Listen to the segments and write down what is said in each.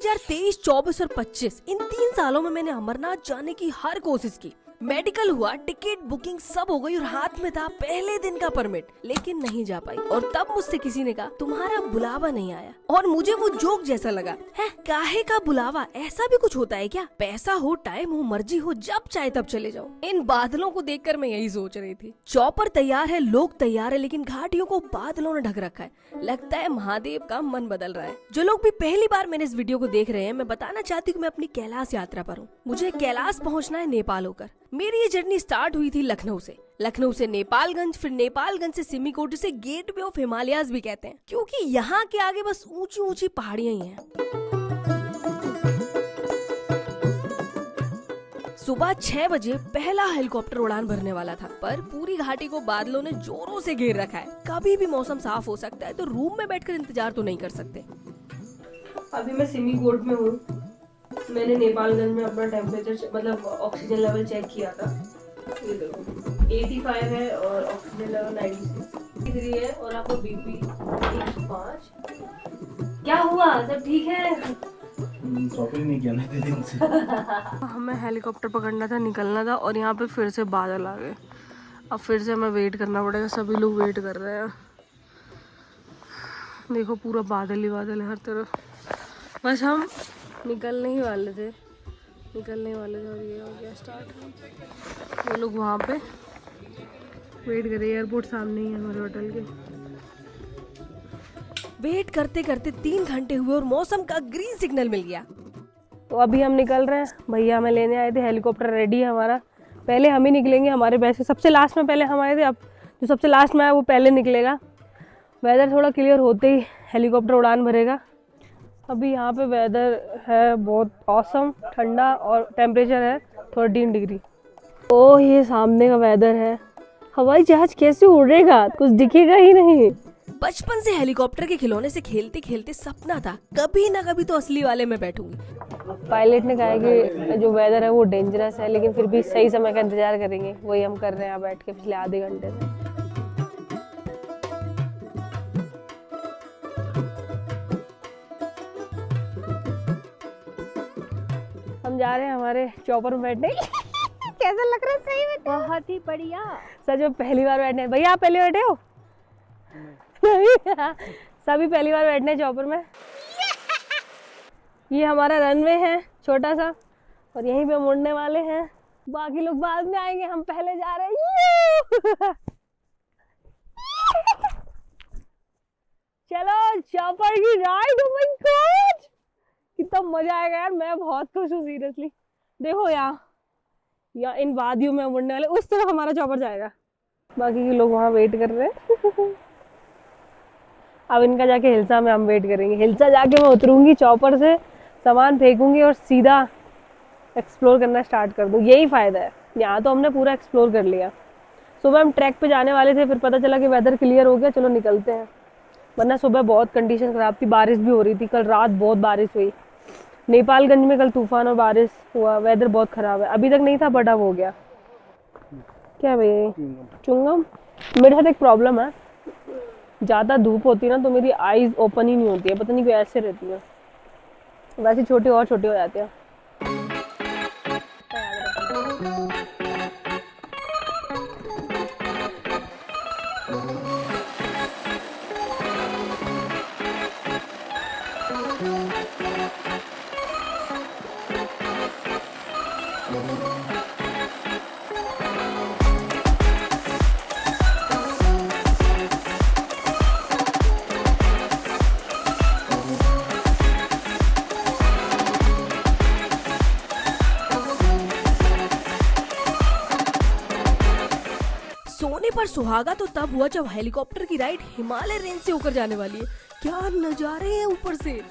2023, 24 और 25 इन 3 सालों में मैंने अमरनाथ जाने की हर कोशिश की। मेडिकल हुआ, टिकट बुकिंग सब हो गई और हाथ में था पहले दिन का परमिट, लेकिन नहीं जा पाई। और तब मुझसे किसी ने कहा तुम्हारा बुलावा नहीं आया, और मुझे वो जोक जैसा लगा। है काहे का बुलावा, ऐसा भी कुछ होता है क्या? पैसा हो, टाइम हो, मर्जी हो, जब चाहे तब चले जाओ। इन बादलों को देखकर मैं यही सोच रही थी। चौपर तैयार है, लोग तैयार है, लेकिन घाटियों को बादलों ने ढक रखा है। लगता है महादेव का मन बदल रहा है। जो लोग भी पहली बार मैंने इस वीडियो को देख रहे हैं, मैं बताना चाहती हूँ मैं अपनी कैलाश यात्रा पर हूँ। मुझे कैलाश पहुँचना है नेपाल होकर। मेरी ये जर्नी स्टार्ट हुई थी लखनऊ से नेपालगंज, फिर नेपालगंज से सिमिकोट, जिसे गेटवे ऑफ हिमालयाज भी कहते हैं, क्योंकि यहाँ के आगे बस ऊंची ऊंची पहाड़ियां ही हैं। सुबह 6 बजे पहला हेलीकॉप्टर उड़ान भरने वाला था, पर पूरी घाटी को बादलों ने जोरों से घेर रखा है। कभी भी मौसम साफ हो सकता है, तो रूम में बैठकर इंतजार तो नहीं कर सकते। अभी मैं सिमिकोट में हूँ। मैंने नेपालगंज में अपना टेम्परेचर मतलब ऑक्सीजन लेवल चेक किया था। ये देखो 85 है और ऑक्सीजन लेवल 96 है और आपको बीपी 105। क्या हुआ, सब ठीक है? शॉपिंग नहीं किया ना दिन से। हमें हेलीकॉप्टर पकड़ना था, निकलना था, और यहाँ पे फिर से बादल आ गए। अब फिर से हमें वेट करना पड़ेगा। सभी लोग वेट कर रहे हैं। देखो पूरा बादल ही बादल है हर तरफ। बस हम निकलने ही वाले थे और ये हो गया स्टार्ट। वो लोग वहाँ पे वेट कर रहे हैं। एयरपोर्ट सामने ही है हमारे होटल के। वेट करते करते 3 घंटे हुए और मौसम का ग्रीन सिग्नल मिल गया। तो अभी हम निकल रहे हैं। भैया हमें लेने आए थे। हेलीकॉप्टर रेडी है हमारा। पहले हम ही निकलेंगे, हमारे बैच से सबसे लास्ट में पहले हम आए थे। अब जो सबसे लास्ट में आया वो पहले निकलेगा। वेदर थोड़ा क्लियर होते ही हेलीकॉप्टर उड़ान भरेगा। अभी यहाँ पे वेदर है बहुत ऑसम, ठंडा, और टेम्परेचर है 13 डिग्री। ओह ये सामने का वेदर है। हवाई जहाज कैसे उड़ेगा, कुछ दिखेगा ही नहीं। बचपन से हेलीकॉप्टर के खिलौने से खेलते खेलते सपना था कभी ना कभी तो असली वाले में बैठूंगी। पायलट ने कहा है कि जो वेदर है वो डेंजरस है, लेकिन फिर भी सही समय का इंतजार करेंगे। वही हम कर रहे हैं यहाँ बैठ के पिछले आधे घंटे से। हम जा रहे हैं हमारे चॉपर में बैठने। कैसा लग रहा है? सही में बहुत ही बढ़िया। सच में पहली बार बैठने। भैया आप पहली बैठे हो? सभी पहली बार बैठने हैं चॉपर में। ये हमारा रनवे है छोटा सा, और यहीं पे मुड़ने वाले हैं। बाकी लोग बाद में आएंगे, हम पहले जा रहे हैं। चलो चॉपर की राइड। ओह माय गॉड कितना मजा आएगा यार। मैं बहुत खुश हूँ सीरियसली। देखो यहाँ इन वादियों में मुड़ने वाले, उस तरफ हमारा चॉपर जाएगा। बाकी के लोग वहाँ वेट कर रहे हैं। अब इनका जाके हिल्सा में हम वेट करेंगे। हिल्सा जाके मैं उतरूंगी, चॉपर से सामान फेंकूंगी और सीधा एक्सप्लोर करना स्टार्ट कर दूँ। यही फ़ायदा है। यहाँ तो हमने पूरा एक्सप्लोर कर लिया। सुबह हम ट्रैक पे जाने वाले थे, फिर पता चला कि वेदर क्लियर हो गया, चलो निकलते हैं। वरना सुबह बहुत कंडीशन ख़राब थी, बारिश भी हो रही थी। कल रात बहुत बारिश हुई। नेपालगंज में कल तूफान और बारिश हुआ। वेदर बहुत ख़राब है। अभी तक नहीं था बट अब हो गया। क्या भैया? चुंगम। मेरे साथ एक प्रॉब्लम है, ज़्यादा धूप होती है ना तो मेरी आईज ओपन ही नहीं होती है, पता नहीं क्यों ऐसे रहती है। वैसे छोटे और छोटे हो जाते हैं। सोने पर सुहागा तो तब हुआ जब हेलीकॉप्टर की राइड हिमालय रेंज से होकर जाने वाली है। क्या नजारे हैं ऊपर से।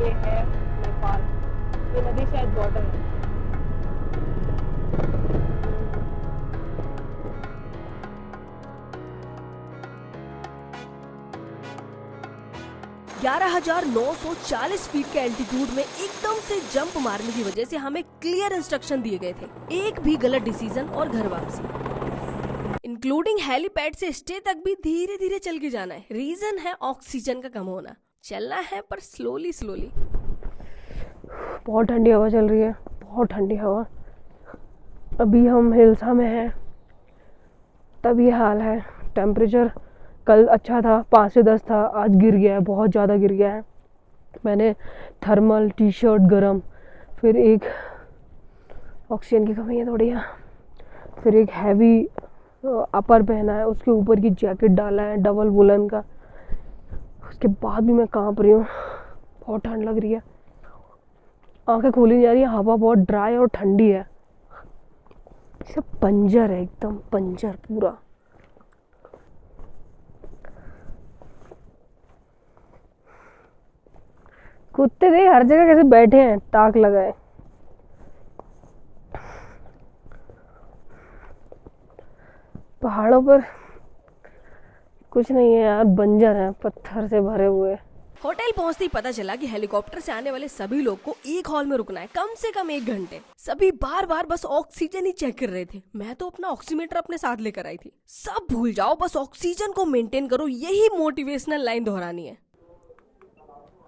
ये है नेपाल। ये नदी शायद बॉर्डर है। ग्यारह 11,940 फीट के एल्टीट्यूड में एकदम से जंप मारने की वजह से हमें क्लियर इंस्ट्रक्शन दिए गए थे, एक भी गलत डिसीजन और घर वापसी, इंक्लूडिंग हेलीपैड से स्टे तक भी धीरे धीरे चल के जाना है। रीजन है ऑक्सीजन का कम होना। चलना है पर स्लोली स्लोली। बहुत ठंडी हवा चल रही है, बहुत ठंडी हवा। अभी हम हिल्सा में हैं, तब ये हाल है। टेम्परेचर कल अच्छा था, 5 से 10 था, आज गिर गया है, बहुत ज़्यादा गिर गया है। मैंने थर्मल टी शर्ट गरम, फिर एक ऑक्सीजन की कमी है थोड़ी यहाँ, फिर एक हैवी अपर पहना है, उसके ऊपर की जैकेट डाला है डबल वुलन का। उसके बाद भी मैं कांप रही हूँ, बहुत ठंड लग रही है, आंखें खोली नहीं जा रही है। हवा बहुत ड्राई और ठंडी है, सब पंजर है, एकदम पंजर पूरा। कुत्ते देख हर जगह कैसे बैठे हैं, ताक लगाए। पहाड़ों पर कुछ नहीं है यार, बंजर है, पत्थर से भरे हुए। होटल पहुंचते ही पता चला कि हेलीकॉप्टर से आने वाले सभी लोग को एक हॉल में रुकना है, कम से कम 1 घंटे। सभी बार बार बस ऑक्सीजन ही चेक कर रहे थे। मैं तो अपना ऑक्सीमीटर अपने साथ लेकर आई थी। सब भूल जाओ, बस ऑक्सीजन को मेंटेन करो, यही मोटिवेशनल लाइन दोहरानी है।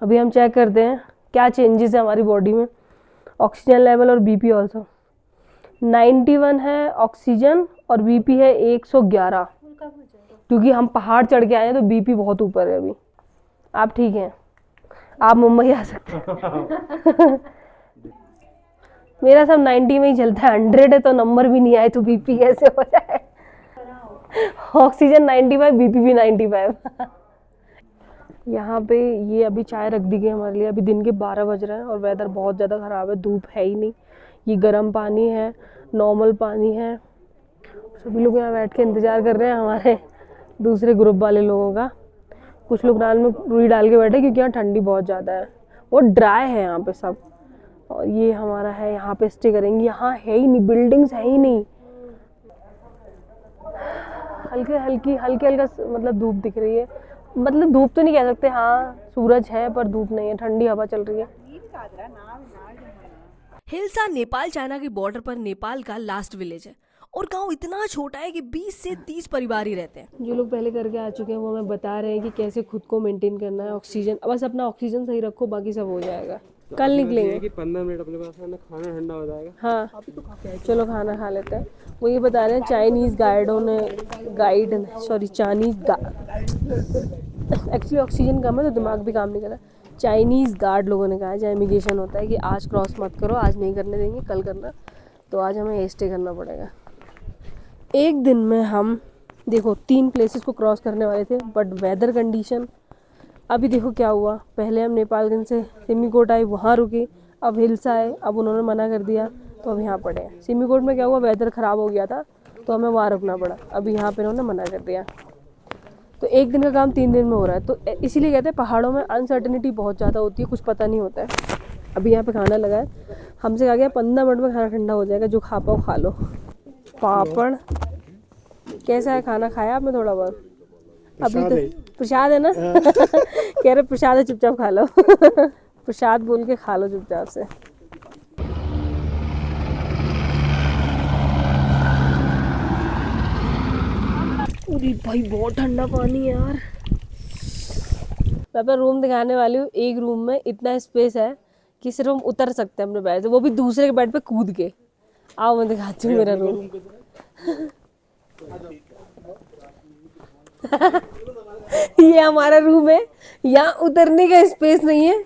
अभी हम चेक करते हैं क्या चेंजेस है हमारी बॉडी में। ऑक्सीजन लेवल और बीपी ऑल्सो 91 है ऑक्सीजन, और बीपी है 111, क्योंकि हम पहाड़ चढ़ के आए हैं तो बीपी बहुत ऊपर है अभी। आप ठीक हैं, आप मुंबई आ सकते हैं। मेरा सब 90 में ही चलता है, 100 है तो नंबर भी नहीं आए तो बीपी कैसे हो जाए। ऑक्सीजन 95, बीपी भी 95। यहाँ पे ये अभी चाय रख दी गई हमारे लिए। अभी दिन के 12 बज रहे हैं और वेदर बहुत ज़्यादा ख़राब है, धूप है ही नहीं। ये गर्म पानी है, नॉर्मल पानी है। सभी लोग यहाँ बैठ के इंतज़ार कर रहे हैं हमारे दूसरे ग्रुप वाले लोगों का। कुछ लोग नाल में रुई डाल के बैठे क्योंकि यहाँ ठंडी बहुत ज़्यादा है, वो ड्राई है यहाँ पे सब। और ये हमारा है, यहाँ पे स्टे करेंगे। यहाँ है ही नहीं, बिल्डिंग्स है ही नहीं। हल्की हल्का मतलब धूप दिख रही है, मतलब धूप तो नहीं कह सकते, हाँ सूरज है पर धूप नहीं है, ठंडी हवा चल रही है। हिल्सा नेपाल चाइना की बॉर्डर पर नेपाल का लास्ट विलेज है और गांव इतना छोटा है कि 20 से 30 परिवार ही रहते हैं। जो लोग पहले करके आ चुके हैं वो हमें बता रहे हैं कि कैसे खुद को मेंटेन करना है। ऑक्सीजन, बस अपना ऑक्सीजन सही रखो, बाकी सब हो जाएगा। कल निकलेंगे कि 15 मिनट अपने पास है, खाना ठंडा हो जाएगा। हाँ चलो खाना खा लेते हैं। वो ये बता रहे हैं चाइनीज़ एक्चुअली ऑक्सीजन कम है तो दिमाग भी काम नहीं कर रहा। चाइनीज़ गार्ड लोगों ने कहा है, जहाँ इमिग्रेशन होता है, कि आज क्रॉस मत करो, आज नहीं करने देंगे, कल करना। तो आज हमें स्टे करना पड़ेगा। एक दिन में हम देखो 3 प्लेसेस को क्रॉस करने वाले थे, बट वेदर कंडीशन अभी देखो क्या हुआ। पहले हम नेपालगंज से सिमिकोट आए, वहाँ रुके, अब हिल्सा आए, अब उन्होंने मना कर दिया तो अब यहाँ पड़े हैं। सिमिकोट में क्या हुआ, वेदर ख़राब हो गया था तो हमें वहाँ रुकना पड़ा, अभी यहाँ पे उन्होंने मना कर दिया। तो एक दिन का काम 3 दिन में हो रहा है। तो इसीलिए कहते हैं पहाड़ों में अनसर्टेनिटी बहुत ज़्यादा होती है, कुछ पता नहीं होता है। अभी यहाँ पे खाना लगा है, हमसे कहा गया 15 मिनट में खाना ठंडा हो जाएगा, जो खा पाओ खा लो। पापड़ कैसा है, खाना खाया आपने थोड़ा बहुत? अभी तो प्रसाद है ना। कह रहे प्रसाद है, चुपचाप खा लो। प्रसाद बोल के खा लो चुपचाप से। अरे भाई बहुत ठंडा पानी है यार। मैं अपना रूम दिखाने वाली हूँ। एक रूम में इतना स्पेस है कि सिर्फ हम उतर सकते हैं अपने बेड से, वो भी दूसरे के बेड पे कूद के। आओ मैं दिखाती हूँ मेरा रूम। ये हमारा रूम है, यहाँ उतरने का स्पेस नहीं है,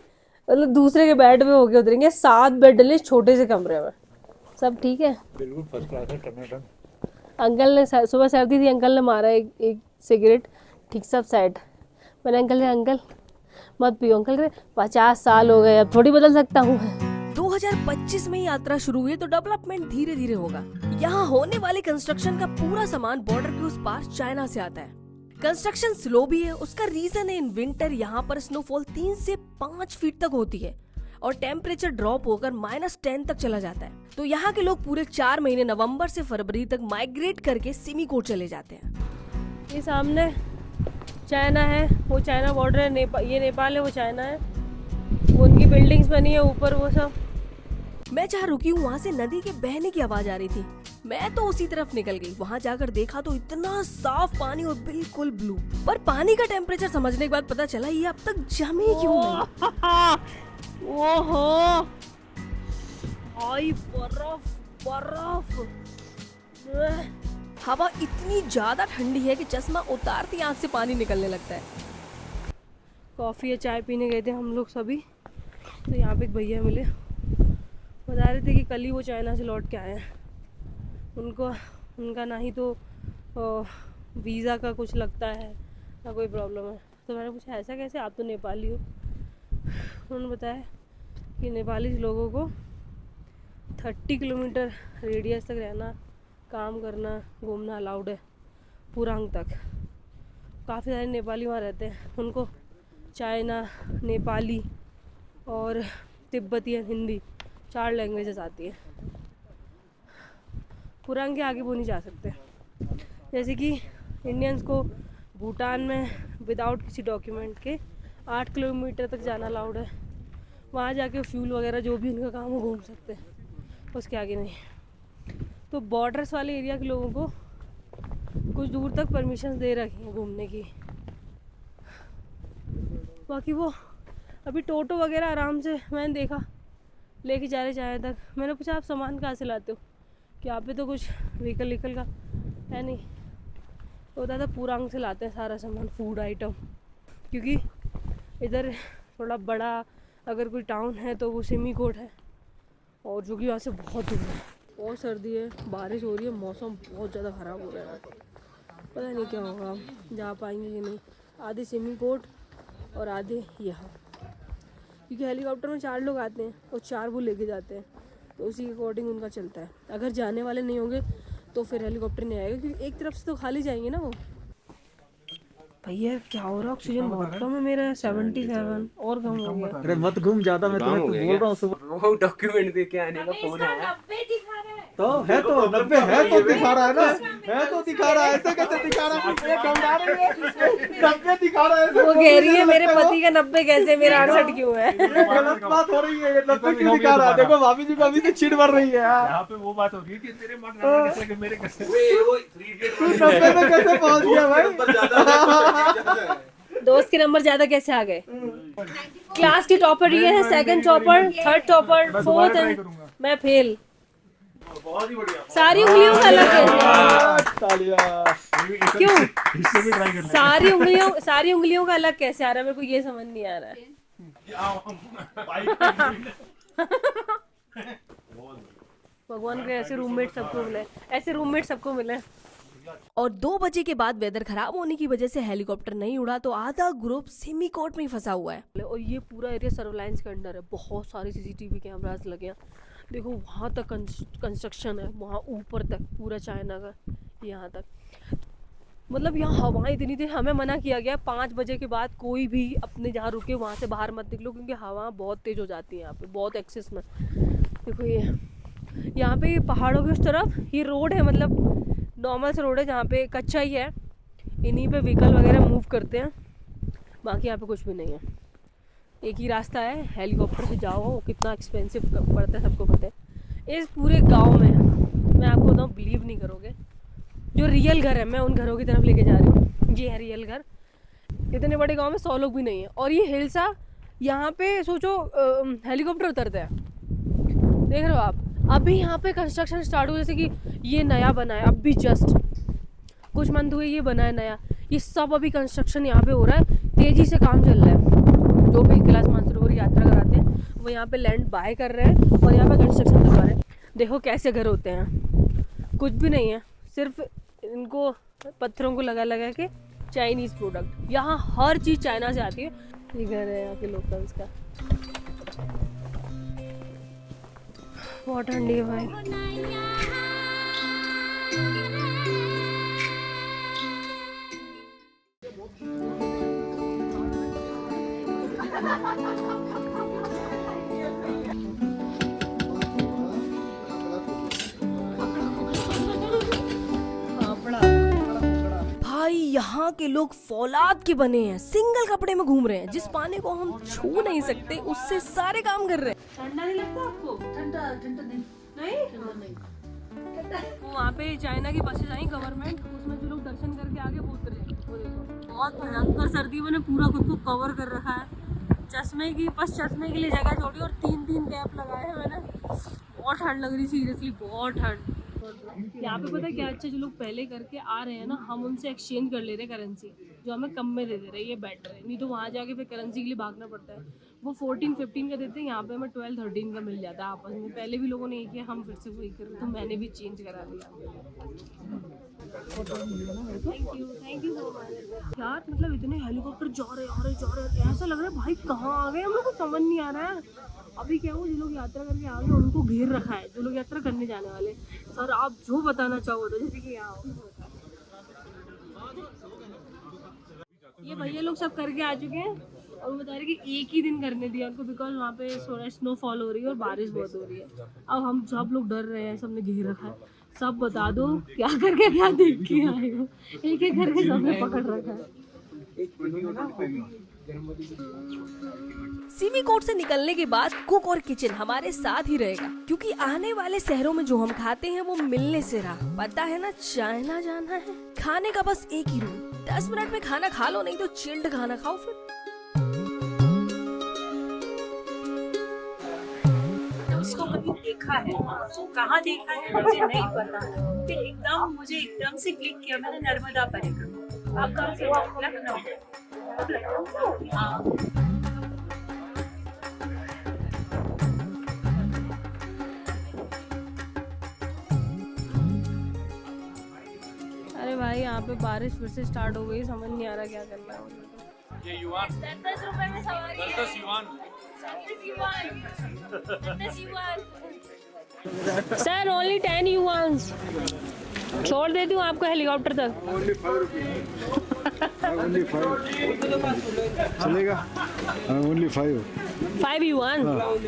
मतलब दूसरे के बेड पे होके उतरेंगे। 7 बेड डले छोटे से कमरे में। सब ठीक है, बिल्कुल फर्स्ट क्लास है, टमाटर। अंकल ने सुबह सर्दी थी, अंकल ने मारा एक सिगरेट, ठीक सब सेट। मैंने अंकल से, अंकल मत पियो। अंकल कह 50 साल हो गए, अब थोड़ी बदल सकता हूँ। 2025 में यात्रा शुरू हुई तो डेवलपमेंट धीरे धीरे होगा। यहाँ होने वाले कंस्ट्रक्शन का पूरा सामान बॉर्डर के उस पार चाइना से आता है। कंस्ट्रक्शन स्लो भी है, उसका रीजन है इन विंटर यहाँ पर स्नोफॉल 3 से 5 फीट तक होती है और टेम्परेचर ड्रॉप होकर -10 तक चला जाता है। तो यहाँ के लोग पूरे 4 महीने नवंबर से फरवरी तक माइग्रेट करके सिमीकोट चले जाते हैं। ये सामने चाइना है, वो चाइना बॉर्डर है, ये नेपाल है, वो चाइना है, वो उनकी बिल्डिंग्स बनी है ऊपर वो सब। मैं जहाँ रुकी हूँ वहाँ से नदी के बहने की आवाज आ रही थी। मैं तो उसी तरफ निकल गई। वहाँ जाकर देखा तो इतना साफ पानी और बिल्कुल ब्लू। पर पानी का टेम्परेचर समझने के बाद पता चला ये अब तक जमी क्यों नहीं। ओहो, आई बर्फ बर्फ। हवा इतनी ज्यादा ठंडी है कि चश्मा उतारती आंख से पानी निकलने लगता है। कॉफ़ी या चाय पीने गए थे हम लोग सभी, तो यहाँ पे एक भैया मिले, बता रहे थे कि कल ही वो चाइना से लौट के आए हैं। उनका ना ही तो वीज़ा का कुछ लगता है ना कोई प्रॉब्लम है। तो मैंने पूछा ऐसा कैसे, आप तो नेपाली हो। उन्होंने बताया कि नेपाली लोगों को 30 किलोमीटर रेडियस तक रहना, काम करना, घूमना अलाउड है, पुरांग तक। काफ़ी सारे नेपाली वहाँ रहते हैं, उनको चाइना, नेपाली और तिब्बतियन, हिंदी 4 लैंग्वेजेस आती है। पुरांग के आगे वो नहीं जा सकते। जैसे कि इंडियंस को भूटान में विदाउट किसी डॉक्यूमेंट के 8 किलोमीटर तक जाना अलाउड है। वहाँ जाके फ्यूल वगैरह जो भी उनका काम हो घूम सकते हैं, उसके आगे नहीं। तो बॉर्डर्स वाले एरिया के लोगों को कुछ दूर तक परमिशन दे रखी हैं घूमने की। बाकी वो अभी टोटो वगैरह आराम से मैंने देखा लेके जा रहे चाहे तक। मैंने पूछा आप सामान कहाँ से लाते हो, कि यहाँ पे तो कुछ व्हीकल का है नहीं। तो होता था पुरांग से लाते हैं सारा सामान, फूड आइटम, क्योंकि इधर थोड़ा बड़ा अगर कोई टाउन है तो वो सिमीकोट है, और जो कि वहाँ से बहुत दूर है। बहुत सर्दी है, बारिश हो रही है, मौसम बहुत ज़्यादा ख़राब हो रहा है। पता नहीं क्या होगा, जा पाएंगे कि नहीं। आधे सिमीकोट और आधे यहाँ, क्योंकि हेलीकॉप्टर में 4 लोग आते हैं और 4 वो लेके जाते हैं, तो उसी के अकॉर्डिंग उनका चलता है। अगर जाने वाले नहीं होंगे तो फिर हेलीकॉप्टर नहीं आएगा, क्योंकि एक तरफ से तो खाली जाएंगे ना वो। भैया क्या हो रहा है, ऑक्सीजन बहुत कम है मेरा, 77 और कम हो गया। अरे मत घूम ज्यादा, मैं तुम्हें बोल रहा हूँ सुबह। वो डॉक्यूमेंट दे के आने का फोन है। तो है तो 90 है तो दिखा रहा है ना, है तो दिखा रहा है। ऐसे कैसे दिखा रहा है, ये कम आ रही है, 90 दिखा रहा है। वो कह रही है मेरे पति का 90 कैसे, मेरा 68 क्यों है। ये गलत बात हो रही है, ये 90 क्यों दिखा रहा है। देखो भाभी जी को अभी से चिढ़ बढ़ रही है। यहाँ पे वो बात हो रही है कि तेरे मन कैसे कि मेरे कैसे वो 3 इडियट तू 90 में कैसे पहुंच गया भाई। दोस्त के नंबर ज्यादा कैसे आ गए। क्लास की टॉपर ये है, second topper, third topper, fourth है, मैं फेल। बहुत ही बढ़िया। सारी उंगलियों का अलग कैसे, क्यों इससे भी ट्राई करना सारी उंगलियों का अलग कैसे आ रहा है, मेरे को ये समझ नहीं आ रहा है। भगवान के ऐसे रूममेट सबको मिले, ऐसे रूममेट सबको मिले। और 2 बजे के बाद वेदर खराब होने की वजह से हेलीकॉप्टर नहीं उड़ा, तो आधा ग्रुप सिमीकोट में ही फंसा हुआ है। और ये पूरा एरिया सर्विलांस के अंडर है, बहुत सारे CCTV कैमरास लगे हैं। देखो वहाँ तक कंस्ट्रक्शन है, वहाँ ऊपर तक पूरा चाइना का, यहाँ तक। मतलब यहाँ हवाएं इतनी थी, हमें मना किया गया 5 बजे के बाद कोई भी अपने जहाँ रुके वहाँ से बाहर मत निकलो, क्योंकि हवा बहुत तेज हो जाती है यहाँ पे, बहुत एक्सेस में। देखो ये यहाँ पे पहाड़ों के उस तरफ ये रोड है, मतलब नॉर्मल से रोड है जहाँ पे कच्चा ही है, इन्हीं पे व्हीकल वगैरह मूव करते हैं। बाकी यहाँ पे कुछ भी नहीं है, एक ही रास्ता है, हेलीकॉप्टर से जाओ, वो कितना एक्सपेंसिव पड़ता है सबको पता है। इस पूरे गांव में मैं आपको बताऊँ, बिलीव नहीं करोगे, जो रियल घर है, मैं उन घरों की तरफ लेके जा रही हूँ, ये है रियल घर। इतने बड़े गांव में 100 लोग भी नहीं है, और ये हिलसा यहाँ पे सोचो हेलीकॉप्टर उतरते हैं, देख रहे हो आप। अभी यहाँ पे कंस्ट्रक्शन स्टार्ट हुआ, जैसे कि ये नया बना है, अभी जस्ट कुछ मंथ हुए ये बना है नया, ये सब अभी कंस्ट्रक्शन यहाँ पे हो रहा है, तेजी से काम चल रहा है। जो भी कैलाश मानसरोवर यात्रा कराते हैं वो यहाँ पे लैंड बाय कर रहे हैं और यहाँ पे कंस्ट्रक्शन करवा रहे हैं। देखो कैसे घर होते हैं, कुछ भी नहीं है, सिर्फ इनको पत्थरों को लगा लगा के चाइनीज़ प्रोडक्ट। यहाँ हर चीज़ चाइना से आती है। ये घर है यहाँ के लोकल्स का, बहुत ठंडी है भाई। भाई यहाँ के लोग फौलाद के बने हैं, सिंगल कपड़े में घूम रहे हैं, जिस पानी को हम छू नहीं सकते उससे सारे काम कर रहे हैं। ठंडा नहीं लगता आपको? ठंडा नहीं। वहाँ पे चाइना की बसेस आई गवर्नमेंट, उसमें जो लोग दर्शन करके आगे वो उतरे, वो देखो बहुत भयंकर सर्दी में पूरा खुद को कवर कर रखा है। चश्मे के लिए जगह छोड़ी और 3 कैप लगाए हैं मैंने। बहुत ठंड लग रही, सीरियसली बहुत ठंड। यहाँ पे पता है क्या अच्छा, जो लोग पहले करके आ रहे हैं ना, हम उनसे एक्सचेंज कर ले रहे हैं करेंसी, जो हमें कम में दे रहे हैं, ये बेटर है। नहीं तो वहाँ जाके फिर करेंसी के लिए भागना पड़ता है। वो 14-15 का देते हैं, यहाँ पे हमें 12-13 का मिल जाता है आपस में। पहले भी लोगों ने ये किया, हम फिर से वही कर रहे, तो मैंने भी चेंज करा दिया। थैंक यू सो मच यार। मतलब इतने हेलीकॉप्टर जा रहे, ऐसा लग रहा है भाई कहाँ आ गए हम लोग को समझ नहीं आ रहा है। अभी क्या हुआ, जो लोग यात्रा करके आ गए उनको घेर रखा है, जो लोग यात्रा करने जाने वाले। सर आप जो बताना चाहो तो, जैसे कि यहाँ ये भैया लोग सब करके आ चुके हैं और वो बता रहे कि एक ही दिन करने दिया उनको, बिकॉज वहाँ पे थोड़ा स्नोफॉल हो रही है और बारिश बहुत हो रही है। अब हम सब लोग डर रहे हैं, सबने घेर रखा है। सब बता दो क्या करके क्या देख के आए हो, एक एक करके सबने पकड़ रखा है। सिमीकोट से निकलने के बाद कुक और किचन हमारे साथ ही रहेगा, क्योंकि आने वाले शहरों में जो हम खाते हैं वो मिलने से रहा। पता है ना, चाइना जाना है। खाने का बस एक ही रूल, 10 मिनट में खाना खा लो, नहीं तो चिल्ड खाना खाओ। फिर उसको कभी देखा है, कहाँ देखा है मुझे नहीं पता। फिर मुझे एकदम से क्लिक किया, मैंने नर्मदा परिक्रमा। आप कहाँ से? लखनऊ। अरे भाई यहाँ पे बारिश फिर से स्टार्ट हो गई, समझ नहीं आ रहा क्या करना है। ये युवान 10 रुपए में सवारी है। 10 युवान। Sir only 10 युआन्स। छोड़ देती हूँ आपको हेलीकॉप्टर तक। चलेगा? Only 5 yuan?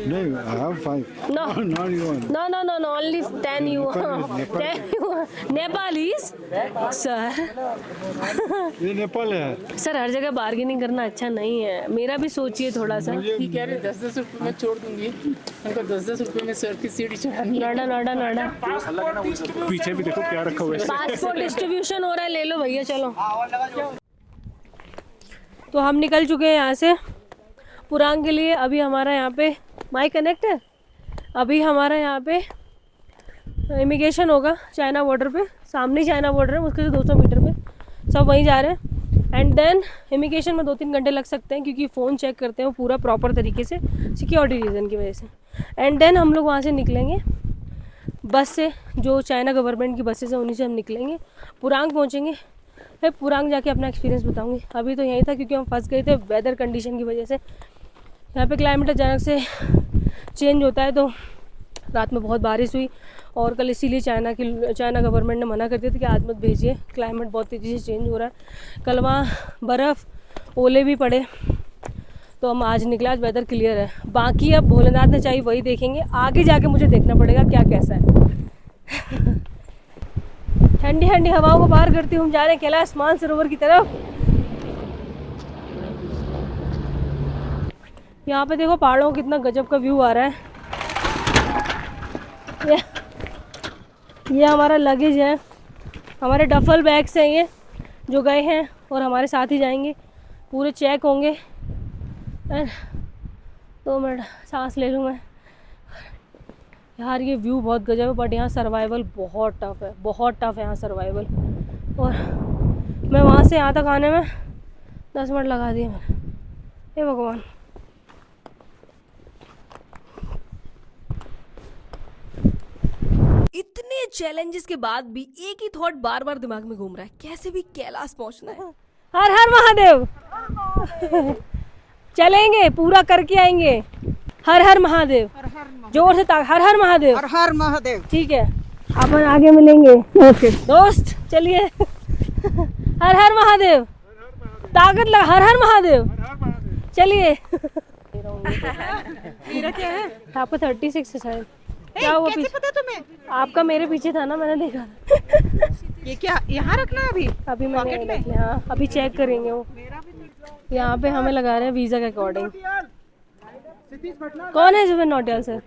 नहीं, I have 5. No. Not yuan. No, only 10 yuan. Nepal. 10 yuan. Nepalese? Sir ये नेपाल है। सर हर जगह बार्गेनिंग करना अच्छा नहीं है, मेरा भी सोचिए थोड़ा सा। ये कह रहे 10-10 रुपए में छोड़ दूंगी, उनको 10-10 रुपए में सर की सीढ़ी चढ़ानी है। नोड़ा पीछे भी देखो क्या रखा हुआ है। पासपोर्ट डिस्ट्रीब्यूशन हो रहा है, ले लो भैया चलो। तो हम निकल चुके हैं यहाँ से पुरांग के लिए। अभी हमारा यहाँ पे माइक कनेक्ट है। अभी हमारा यहाँ पे इमिग्रेशन होगा चाइना बॉर्डर पे, सामने चाइना बॉर्डर है, उसके से 200 मीटर पे। सब वहीं जा रहे हैं। एंड देन इमिग्रेशन में 2-3 घंटे लग सकते हैं, क्योंकि फ़ोन चेक करते हैं वो पूरा प्रॉपर तरीके से, सिक्योरिटी रीज़न की वजह से। एंड देन हम लोग वहाँ से निकलेंगे बस से, जो चाइना गवर्नमेंट की बसेस हैं उन्हीं से हम निकलेंगे, पुरांग पहुँचेंगे। फिर पुरांग जाके अपना एक्सपीरियंस बताऊँगी। अभी तो यहीं था क्योंकि हम फंस गए थे वेदर कंडीशन की वजह से। यहाँ पे क्लाइमेट अचानक से चेंज होता है, तो रात में बहुत बारिश हुई और कल इसीलिए चाइना गवर्नमेंट ने मना कर दिया था कि आज मत भेजिए, क्लाइमेट बहुत तेज़ी से चेंज हो रहा है। कल वहाँ बर्फ़ ओले भी पड़े, तो हम आज निकला, आज वेदर क्लियर है। बाकी अब भोलेनाथ ने चाहिए वही देखेंगे, आगे जाके मुझे देखना पड़ेगा क्या कैसा है। ठंडी ठंडी हवाओं को पार करते हम जा रहे हैं कैलाश मानसरोवर की तरफ। यहाँ पे देखो पहाड़ों का कितना गजब का व्यू आ रहा है। ये हमारा लगेज है, हमारे डफल बैग्स हैं ये, जो गए हैं और हमारे साथ ही जाएंगे, पूरे चेक होंगे। 2 मिनट सांस ले लूँ मैं। यार ये व्यू बहुत गजब है, बट यहाँ सर्वाइवल बहुत टफ है, बहुत टफ है यहाँ सर्वाइवल। और मैं वहाँ से यहाँ तक आने में 10 मिनट लगा दिए मैंने। हे भगवान। इतने चैलेंजेस के बाद भी एक ही थॉट बार बार दिमाग में घूम रहा है, कैसे भी कैलाश पहुंचना है। हर हर महादेव। चलेंगे, पूरा करके आएंगे। हर हर महादेव। जोर से हर हर महादेव। हर हर महादेव। ठीक है, अपन आगे मिलेंगे। ओके दोस्त चलिए। हर हर महादेव। ताकत लगा, हर हर महादेव। चलिए। मेरा क्या है? आपका 36 है शायद। क्या हुआ? कैसे पता तुम्हें? आपका मेरे पीछे था ना, मैंने देखा। ये क्या यहाँ रखना है अभी? अभी मैंने रख लिया। हाँ, अभी चेक करेंगे वो। यहाँ पे हमें लगा रहे हैं वीजा के अकॉर्डिंग। कौन है जुबिन नौटियाल सर?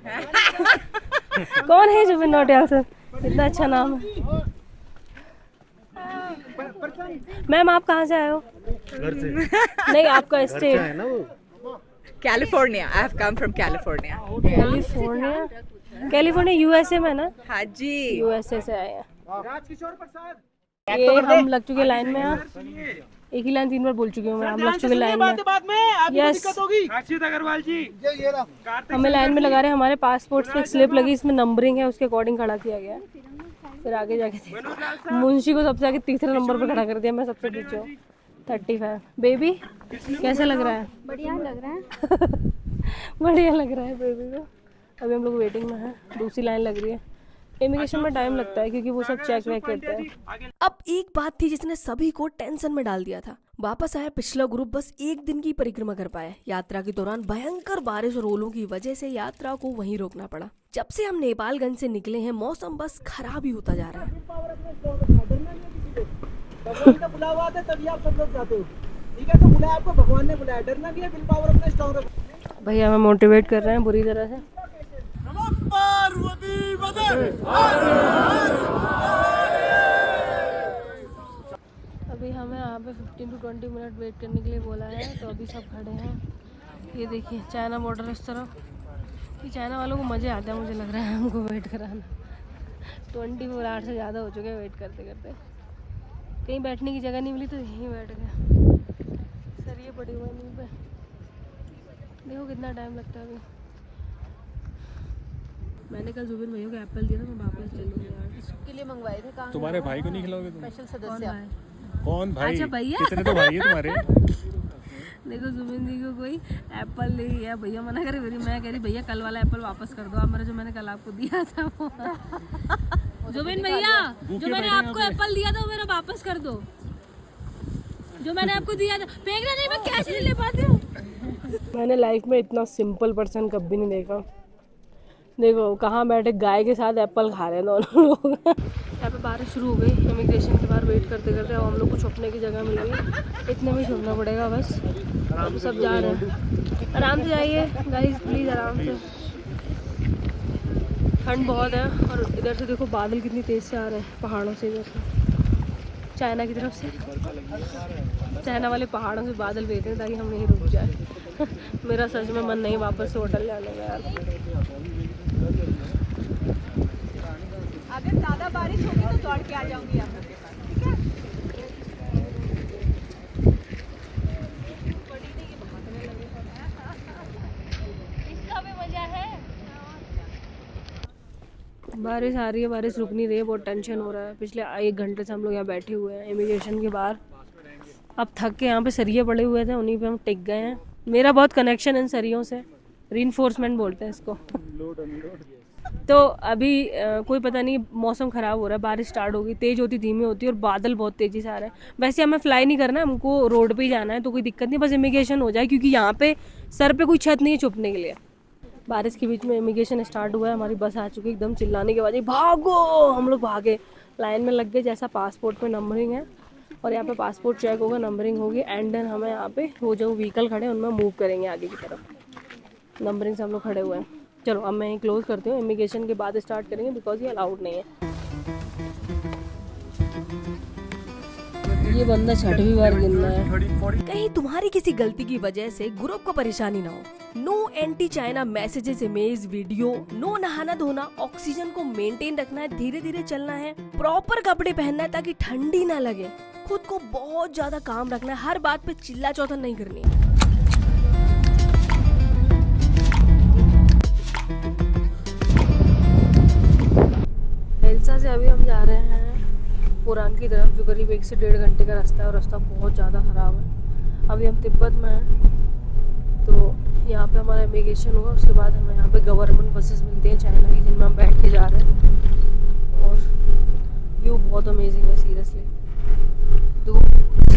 कौन है जुबिन नौटियाल सर? इतना अच्छा नाम है। मैम आप कहाँ से आए हो? घर से। नहीं, आपका स्टेट है ना वो। California. I have come from California. California. California USA में ना? हाँ जी। यूएसए से आए हैं। ये हम लग चुके लाइन में। यहाँ एक ही लाइन 3 बार बोल चुकी हूँ मैं। हम लग चुके लाइन में। यस, अग्रवाल जी, हमें लाइन में लगा रहे हैं। हमारे पासपोर्ट्स पे एक स्लिप लगी, इसमें नंबरिंग है, उसके अकॉर्डिंग खड़ा किया गया है। फिर आगे जाके मुंशी को सबसे आगे तीसरे नंबर पे खड़ा कर दिया, मैं सबसे पीछे हूँ। 35। बेबी कैसा लग रहा है? बढ़िया लग रहा है। बढ़िया लग रहा है बेबी को। अभी हम लोग वेटिंग में हैं, दूसरी लाइन लग रही है। इमिग्रेशन में टाइम लगता है क्योंकि वो सब चेक वेक करते हैं। अब एक बात थी जिसने सभी को टेंशन में डाल दिया था। वापस आया पिछला ग्रुप, बस एक दिन की परिक्रमा कर पाया। यात्रा के दौरान भयंकर बारिश और ओलों की वजह से यात्रा को वहीं रोकना पड़ा। जब से हम नेपालगंज से निकले हैं, मौसम बस खराब ही होता जा रहा है। भगवान का बुलावा आता है तभी आप सब लोग जाते हो, ठीक है? तो बुलाया आपको, भगवान ने बुलाया। डरना भी है, विल पावर अपना स्ट्रांग रखो। भैया हमें मोटिवेट कर रहे हैं बुरी तरह से। अभी हमें यहाँ पे 15 to 20 मिनट वेट करने के लिए बोला है, तो अभी सब खड़े हैं। ये देखिए चाइना बॉर्डर इस तरफ। ये चाइना वालों को मज़े आता है, मुझे लग रहा है हमको वेट कराना। 24 आवर से ज़्यादा हो चुके हैं वेट करते करते। कहीं बैठने की जगह नहीं मिली तो यहीं बैठ गए। सर ये पड़ी हुई है नींद पे। देखो कितना टाइम लगता है अभी। मैंने कल जुबिन भैया को एप्पल दिया था, मैं वापस ले लूँगी यार। इसके लिए मंगवाए थे। कहाँ? तुम्हारे भाई को नहीं खिलाओगे तुम? स्पेशल सदस्य। कौन भाई? अच्छा भैया। कितने तो भाई है तुम्हारे? देखो जुबिन जी को कोई एप्पल ले गया, भैया मना करे। मैं कह रही भैया कल वाला एप्पल वापस कर दो आप मेरा, जो मैंने कल आपको दिया था वो। जुबिन भैया जो मैंने आपको एप्पल दिया था वो मेरा वापस कर दो। जो मैंने आपको दिया था फेंकना नहीं, मैं कैश नहीं ले पाती हूँ। मैंने लाइफ में इतना सिंपल पर्सन कभी नहीं देखा। देखो कहाँ बैठे गाय के साथ एप्पल खा रहे हैं दोनों लोग। यहाँ पे बारिश शुरू हो गई। इमिग्रेशन के बाहर वेट करते करते अब हम लोग को छुपने की जगह मिल गई। इतने में छुपना पड़ेगा बस। अब सब जा रहे हैं, आराम से जाइए गाइस प्लीज़, आराम से। ठंड बहुत है और इधर से देखो बादल कितनी तेज़ से आ रहे हैं पहाड़ों से। इधर से चाइना की तरफ से, चाइना वाले पहाड़ों से बादल भेज रहे हैं ताकि हम यहीं रुक जाए। मेरा सच में मन नहीं वापस से होटल जाने का यार। अगर ज़्यादा बारिश होगी तो दौड़ के आ जाऊंगी आप लोग के पास, ठीक है? इसका भी मजा है। बारिश आ रही है, बारिश रुक नहीं रही है, बहुत टेंशन हो रहा है। पिछले 1 घंटे से हम लोग यहाँ बैठे हुए हैं इमिग्रेशन के बाहर। अब थक के यहाँ पे सरिये पड़े हुए थे, उन्हीं पे हम टिक गए हैं। मेरा बहुत कनेक्शन है इन सरियों से, रीइंफोर्समेंट बोलते हैं इसको। तो अभी कोई पता नहीं, मौसम ख़राब हो रहा है, बारिश स्टार्ट होगी, तेज़ होती धीमी होती है और बादल बहुत तेज़ी से आ रहे हैं। वैसे हमें फ्लाई नहीं करना है, हमको रोड पे ही जाना है, तो कोई दिक्कत नहीं, बस इमिग्रेशन हो जाए क्योंकि यहाँ पे सर पे कोई छत नहीं है छुपने के लिए। बारिश के बीच में इमिग्रेशन स्टार्ट हुआ है, हमारी बस आ चुकी है। एकदम चिल्लाने के बाद ही भागो, हम लोग भागे, लाइन में लग गए। जैसा पासपोर्ट पे नंबरिंग है और यहाँ पे पासपोर्ट चेक होगा, नंबरिंग होगी, एंड देन हमें यहाँ पे वो जो व्हीकल खड़े हैं उनमें मूव करेंगे आगे की तरफ। नंबरिंग से हम लोग खड़े हुए हैं। चलो अब मैं यहीं क्लोज करती हूँ, इमिग्रेशन के बाद स्टार्ट करेंगे बिकॉज ये अलाउड नहीं है। ये बंदा 6वीं बार गिन रहा है। कहीं तुम्हारी किसी गलती की वजह से ग्रुप को परेशानी ना हो। No anti China messages, image, video, no नहाना धोना, ऑक्सीजन को मेंटेन रखना है, धीरे धीरे चलना है, प्रॉपर कपड़े पहनना है ताकि ठंडी ना लगे, खुद को बहुत ज्यादा काम रखना है, हर बात पे चिल्ला चौथन नहीं करनी है। एल्सा से अभी हम जा रहे हैं पुरान की तरफ, जो करीब 1 से 1.5 घंटे का रास्ता है और रास्ता बहुत ज़्यादा ख़राब है। अभी हम तिब्बत में हैं, तो यहाँ पे हमारा इमिग्रेशन होगा, उसके बाद हमें यहाँ पे गवर्नमेंट बसेस मिलती हैं चाइना की, जिनमें हम बैठ के जा रहे हैं। और व्यू बहुत अमेजिंग है सीरियसली। तो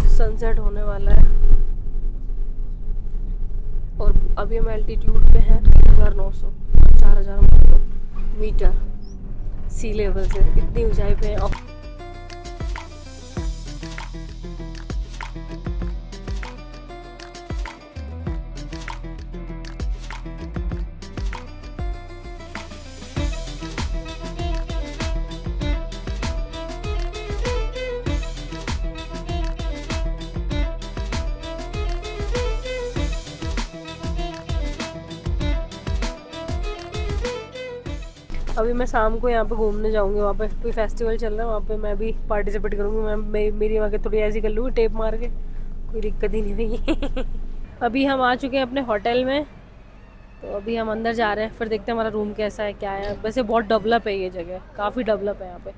सनसेट होने वाला है, और अभी हम एल्टीट्यूड पे हैं 3900 4000 मीटर सी लेवल से, इतनी ऊंचाई पे हैं। अभी मैं शाम को यहाँ पे घूमने जाऊँगी, वहाँ पे कोई फेस्टिवल चल रहा है, वहाँ पे मैं भी पार्टिसिपेट करूँगी। मेरी वहाँ के थोड़ी ऐसी कर लूँगी टेप मार के, कोई दिक्कत ही नहीं होगी। अभी हम आ चुके हैं अपने होटल में, तो अभी हम अंदर जा रहे हैं, फिर देखते हैं हमारा रूम कैसा है क्या है। वैसे बहुत डेवलप है ये जगह, काफ़ी डेवलप है यहाँ पे।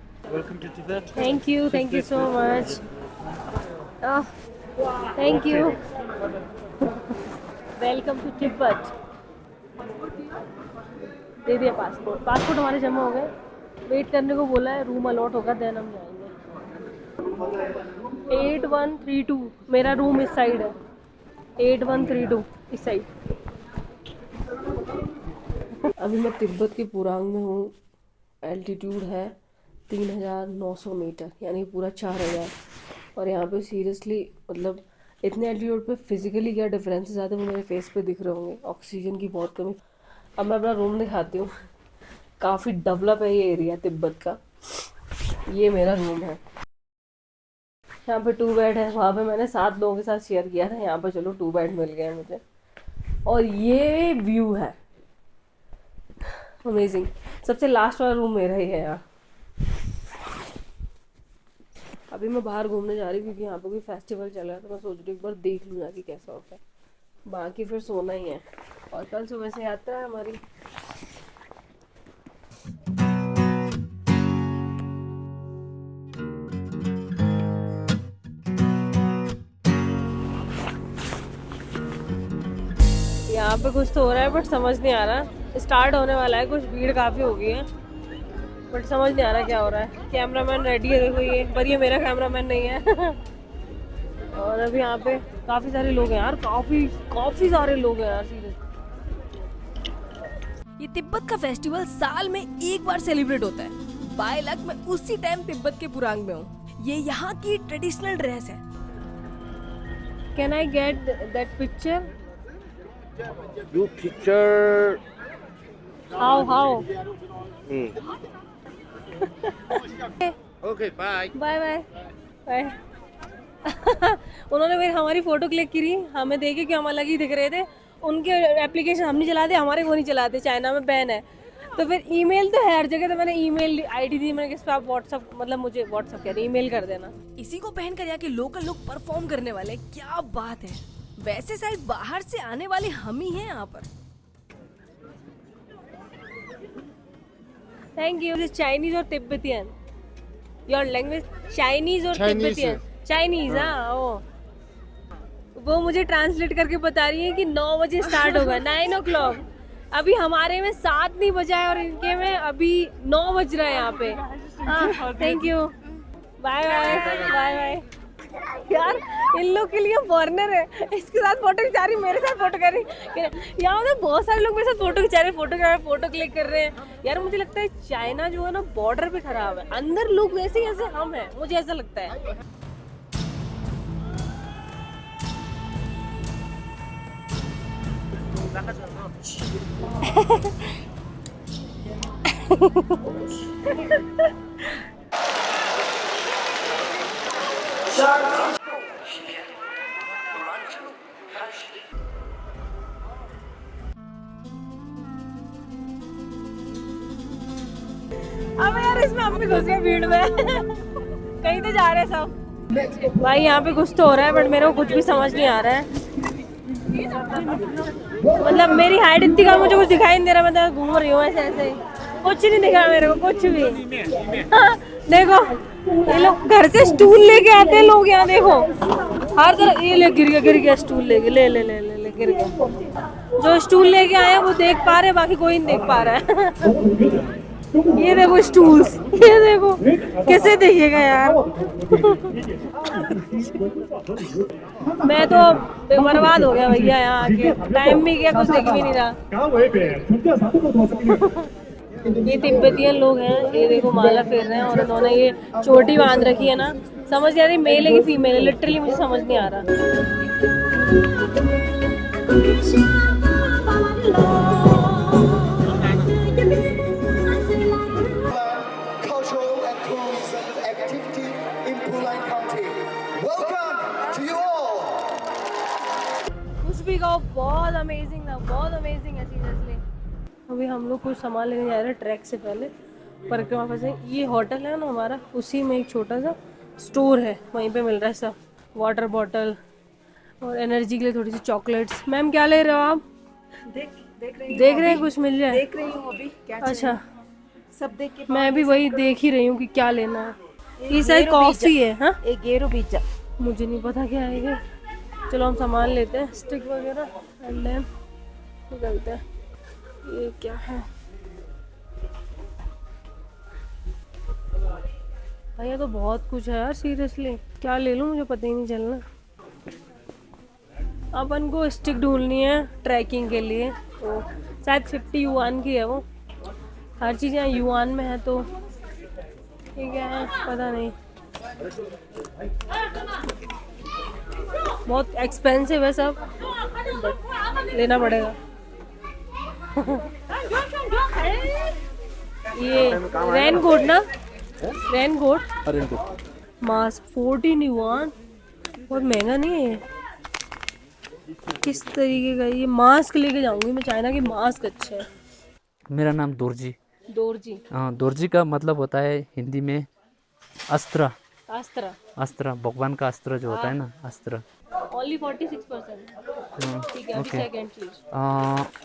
Thank you so much, thank you. Welcome to Tibet. दे दिया पासपोर्ट हमारे जमा हो गए, वेट करने को बोला है, रूम अलॉट होगा देन हम जाएंगे। 8132 मेरा रूम इस साइड है, 8132 इस साइड। अभी मैं तिब्बत के पुरांग में हूँ, एल्टीट्यूड है 3900 मीटर यानी पूरा 4000। और यहाँ पे सीरियसली मतलब इतने एल्टीट्यूड पे फिजिकली क्या डिफरेंसेस आते हैं वो मेरे फेस पे दिख रहे होंगे। ऑक्सीजन की बहुत कमी। अब मैं अपना रूम दिखाती हूँ, काफ़ी डेवलप है ये एरिया तिब्बत का। ये मेरा रूम है, यहाँ पे 2 बेड है, वहाँ पे मैंने 7 लोगों के साथ शेयर किया था, यहाँ पे चलो 2 बेड मिल गए मुझे। और ये व्यू है अमेजिंग। सबसे लास्ट वाला रूम मेरा ही है यहाँ। अभी मैं बाहर घूमने जा रही हूँ क्योंकि यहाँ पे कोई फेस्टिवल चल रहा है, तो मैं सोच रही हूँ एक बार देख लूँ जाके कैसा होता है। बाकी फिर सोना ही है और कल सुबह से यात्रा है हमारी। यहाँ पे कुछ तो हो रहा है बट समझ नहीं आ रहा। स्टार्ट होने वाला है, कुछ भीड़ काफ़ी हो गई है बट समझ नहीं आ रहा क्या हो रहा है। कैमरामैन रेडी है देखो ये, पर ये मेरा कैमरामैन नहीं है। और अभी यहाँ पे काफ़ी सारे लोग हैं यार, काफ़ी सारे लोग हैं यार सीरियस। ये तिब्बत का फेस्टिवल साल में एक बार सेलिब्रेट होता है। बाय लक मैं उसी टाइम तिब्बत के पुरांग में हूँ। ये यहाँ की ट्रेडिशनल ड्रेस है। Can I get that picture? You picture. How? Okay, bye. Bye. उन्होंने हमारी फोटो क्लिक करी, हमें देखे कि हम अलग ही दिख रहे थे। उनके एप्लीकेशन हम नहीं चलाते, हमारे वो नहीं चलाते, चाइना में बैन है। तो फिर ईमेल तो है हर जगह, तो मैंने ईमेल आईडी दी, मैंने किस पे आप व्हाट्सअप मतलब मुझे व्हाट्सअप कह रहे ईमेल कर देना। इसी को पहनकर यहाँ के लोकल लोग परफॉर्म करने वाले हैं। क्या बात है। वैसे शायद बाहर से आने वाले हम ही हैं यहाँ पर। Thank you. चाइनीज और तिब्बतियन, योर लैंग्वेज चाइनीज और तिब्बतियन। चाइनीज, हाँ वो मुझे ट्रांसलेट करके बता रही है कि 9 बजे स्टार्ट होगा, 9 o'clock। अभी हमारे में 7 नहीं बजा है और इनके में अभी 9 बज रहा है यहाँ पे। Thank you, bye. यार इन लोग के लिए फॉरेनर है, इसके साथ फोटो खिंचा रही, मेरे साथ फोटो कर रही। यहाँ मतलब बहुत सारे लोग मेरे साथ फोटो खिंचा रहे, फोटो क्लिक कर रहे हैं। यार मुझे लगता है चाइना जो है ना बॉर्डर पे खराब है, अंदर लोग वैसे ही जैसे हम हैं, मुझे ऐसा लगता है। अब यार इसमें हम भी घुस गए भीड़ में। कहीं तो जा रहे हैं सब। भाई यहाँ पे कुछ तो हो रहा है बट मेरे को कुछ भी समझ नहीं आ रहा है। मतलब मेरी हाइट इतनी कम, मुझे कुछ दिखाई नहीं दे रहा। मतलब घूम रही हूँ ऐसे, कुछ नहीं दिखा मेरे को, कुछ भी। हाँ, देखो ये लोग घर से स्टूल लेके आते हैं लोग यहाँ, देखो हर तरह। ये ले गिर गया स्टूल लेके, ले गिर गया। जो स्टूल लेके आए हैं वो देख पा रहे हैं, बाकी कोई नहीं देख पा रहा है। ये देखो स्टूल्स, ये देखो कैसे देखिएगा यार। मैं तो बर्बाद हो गया भैया यहाँ आके, टाइम भी गया, कुछ देख भी नहीं रहा। ये तिब्बतियन लोग हैं, ये देखो माला फेर रहे हैं और उन्होंने ये चोटी बांध रखी है ना, समझ नहीं आ रही मेल है कि फीमेल है, लिटरली मुझे समझ नहीं आ रहा। Cultural and tourism activity in Pulan County. Welcome to you all. कुछ भी कहो, बहुत अमेजिंग था, बहुत अमेजिंग है सीरियसली। अभी हम लोग कुछ सामान लेने जा रहे हैं ट्रैक से पहले, परिक्रमा पर से। ये होटल है ना हमारा, उसी में एक छोटा सा स्टोर है, वहीं पे मिल रहा है सब, वाटर बॉटल और एनर्जी के लिए थोड़ी सी चॉकलेट्स। मैम क्या ले रहे हो आप? देख रहे हैं कुछ मिल जाए? देख रही हूँ अभी क्या अच्छा, सब देख के मैं भी वही देख ही रही हूँ कि क्या लेना है। ये शायद कॉफ़ी है। हाँ, एक गेरो पिज्जा, मुझे नहीं पता क्या है ये। चलो हम सामान लेते हैं, स्टिक वगैरह, एंड देन निकलते हैं। ये क्या है भैया? तो बहुत कुछ है यार सीरियसली, क्या ले लूँ मुझे पता ही नहीं चलना। अपन को स्टिक ढूंढनी है ट्रैकिंग के लिए, तो शायद 50 युआन की है वो। हर चीज़ यहाँ युआन में है, तो ये क्या है पता नहीं, बहुत एक्सपेंसिव है सब, बट लेना पड़ेगा। ये रेनकोट ना, रेनकोट मास्क 14 युआन, बहुत महंगा नहीं है। किस तरीके का ये मास्क लेके जाऊंगी मैं, चाइना के मास्क अच्छे हैं। मेरा नाम दोरजी। दोरजी? हाँ, दोरजी का मतलब होता है हिंदी में अस्त्र। अस्त्र? अस्त्र, भगवान का अस्त्र जो होता है ना, अस्त्र। ओनली 46%। ठीक है, अभी सेकंड चीज।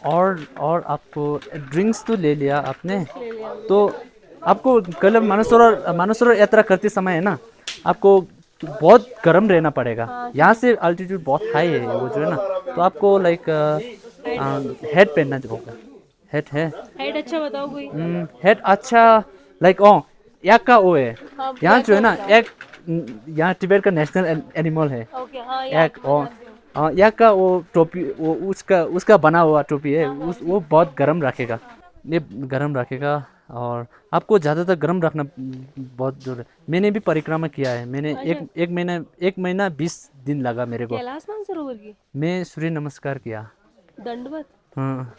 और आपको ड्रिंक्स तो ले लिया आपने, ले लिया। तो आपको कल मानसरोवर यात्रा करते समय है ना, आपको बहुत गर्म रहना पड़ेगा। यहाँ से अल्टीट्यूड बहुत हाई है वो जो है ना, तो आपको लाइक हेड पहनना होगा। हेड है, हेड अच्छा बताओ कोई। हेड अच्छा, लाइक याक का वो है। हाँ, यहाँ जो है ना, एक यहाँ तिब्बत का नेशनल एनिमल है ओके, हाँ, एक, याक का वो टोपी, वो उसका बना हुआ टोपी है, वो बहुत गर्म रखेगा, ये गर्म रखेगा। और आपको ज़्यादातर गर्म रखना बहुत जरूरी है। मैंने भी परिक्रमा किया है, मैंने एक महीना 20 दिन लगा मेरे को। कैलाश मानसरोवर की मैं सूर्य नमस्कार किया, दंडवत। हाँ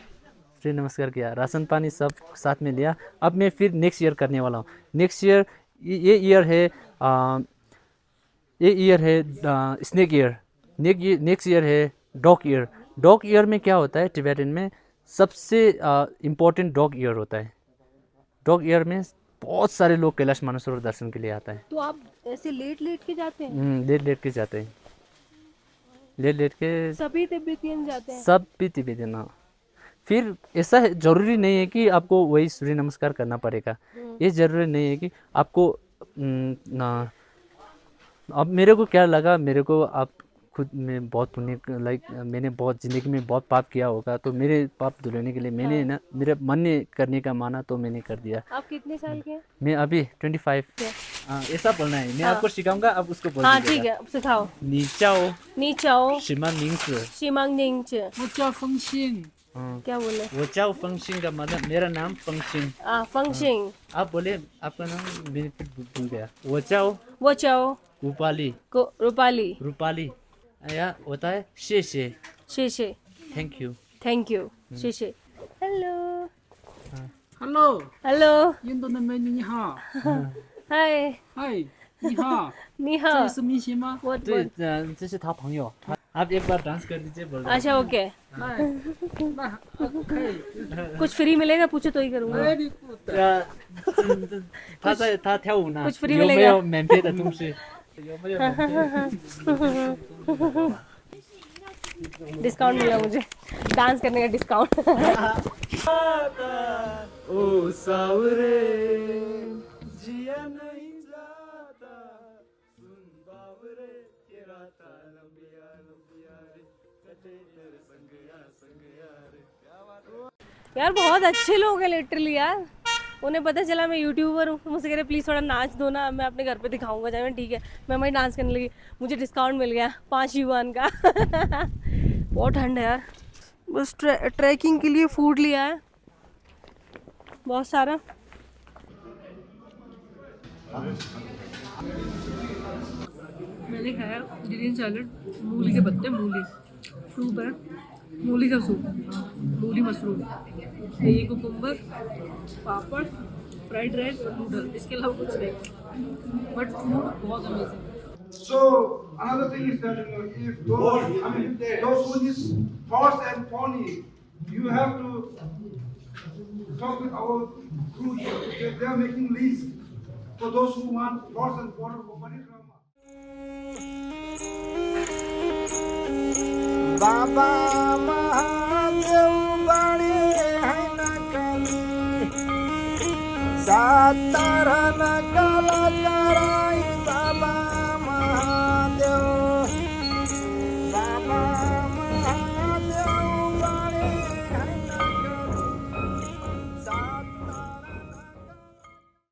सूर्य नमस्कार किया, राशन पानी सब साथ में लिया। अब मैं फिर नेक्स्ट ईयर करने वाला हूँ। नेक्स्ट ईयर ये ईयर है स्नेक ईयर, नेक्स्ट ईयर है डॉग ईयर। डॉग ईयर में क्या होता है, तिब्बतन में सबसे इम्पोर्टेंट डॉग ईयर होता है। डॉग ईयर में बहुत सारे लोग कैलाश मानसरोवर दर्शन के लिए आता है। तो आप ऐसे लेट के जाते हैं? लेट के जाते हैं, लेट के सभी तिब्बतियन जाते हैं? सब भी तिब्बतियन। हाँ, फिर ऐसा है, जरूरी नहीं है कि आपको वही सूर्य नमस्कार करना पड़ेगा। ये जरूरी नहीं है कि आपको अब मेरे को क्या लगा, मेरे को आप खुद में बहुत पुण्य, लाइक मैंने बहुत ज़िंदगी में बहुत पाप किया होगा, तो मेरे पाप धुलने के लिए मैंने ना, मेरे मन ने करने का माना तो मैंने कर दिया। आप कितने साल के हैं? मैं अभी 25। ऐसा बोलना है, मैं आपको सिखाऊंगा, आप उसको बोल हाँ ठीक है, सिखाओ। नीचाओ शिमांगनिंग। क्या बोले? वोचाओ फंक्शिंग का मतलब मेरा नाम फंक्शिंग। फंक्शिंग। आप बोले आपका नाम, मैंने फिर भूल गया। वोचाओ रूपाली या होता है शेशे। थैंक यू शेशे। हेलो हाय 你好 这是明星吗？这是他朋友。आप एक बार डांस कर दीजिए, बोल। अच्छा ओके। कुछ फ्री मिलेगा पूछो तो ही करूँगा। 他跳舞呢， कुछ फ्री 有没 मिलेगा? 有免费的东西？ 有没有免费的？ डिस्काउंट मिला मुझे, डांस करने का डिस्काउंट। ओ सावरे जिया नहीं जाता, सुन बावरे तेरा तालम बिया रे, कटे तेरे संग यार। यार बहुत अच्छे लोग हैं लिटरली यार, उन्हें पता चला मैं यूट्यूबर हूँ, मुझसे कह रहे प्लीज़ थोड़ा नाच दो ना, मैं अपने घर पे दिखाऊंगा जाए। मैं ठीक है, मैं वहीं डांस करने लगी। मुझे डिस्काउंट मिल गया 5 युआन का। बहुत ठंड है यार। बस ट्रैकिंग के लिए फूड लिया है बहुत सारा। मैंने खाया ग्रीन सैलड, मूली के पत्ते, मूली सूप है, मूली का सूप, मूली मशरूम, ये कुकुम्बर, पापड़, फ्राइड राइस और नूडल, इसके अलावा कुछ नहीं। बट फूड बहुत amazing. So another thing is that if those, those who use horse and pony, you have to talk with our crew here. They are making list for those who want horse and pony for Parikrama. Baba Mahadev Bani Hanakali Satarana Kalakara